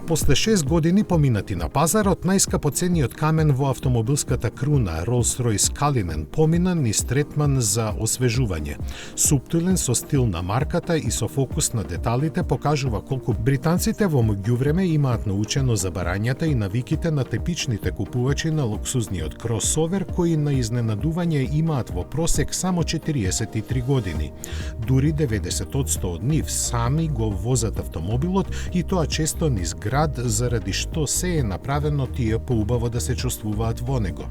После 6 години поминати на пазарот, најскапоцениот камен во автомобилската круна Rolls-Royce Cullinan помина низ третман за освежување. Суптилен со стил на марката и со фокус на деталите покажува колку британците во меѓувреме имаат научено за барањата и навиките на типичните купувачи на луксузниот кросовер, кои на изненадување имаат во просек само 43 години. Дури 90% од нив сами го возат автомобилот и тоа често низ град, заради што се е направено тие поубаво да се чувствуваат во него.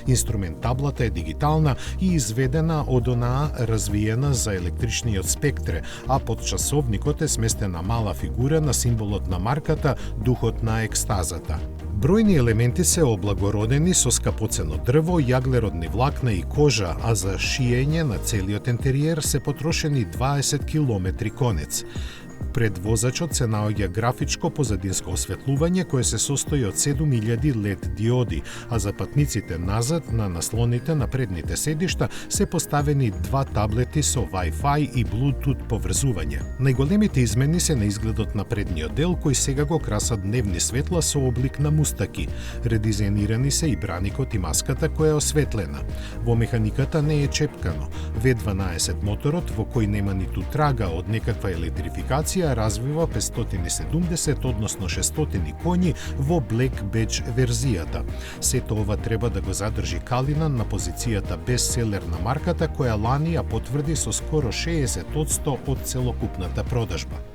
Инструментаблата е дигитална и изведена од онаа развиена за електричниот спектре, а под часовникот е сместена мала фигура на символот на марката, духот на екстазата. Бројни елементи се облагородени со скапоцено дрво, јаглеродни влакна и кожа, а за шиење на целиот интериер се потрошени 20 километри конец. Пред возачот се наоѓа графичко позадинско осветлување кое се состои од 7000 LED диоди, а за патниците назад на наслоните на предните седишта се поставени два таблети со Wi-Fi и Bluetooth поврзување. Најголемите измени се на изгледот на предниот дел, кој сега го краса дневни светла со облик на мустаки. Редизајнирани се и браникот и маската која е осветлена. Во механиката не е чепкано. V12 моторот, во кој нема ниту трага од некаква електрификација, развива 570, односно 600 коњи во Black Badge верзијата. Сето ова треба да го задржи Cullinan на позицијата бестселер на марката, која лани ја потврди со скоро 60% од целокупната продажба.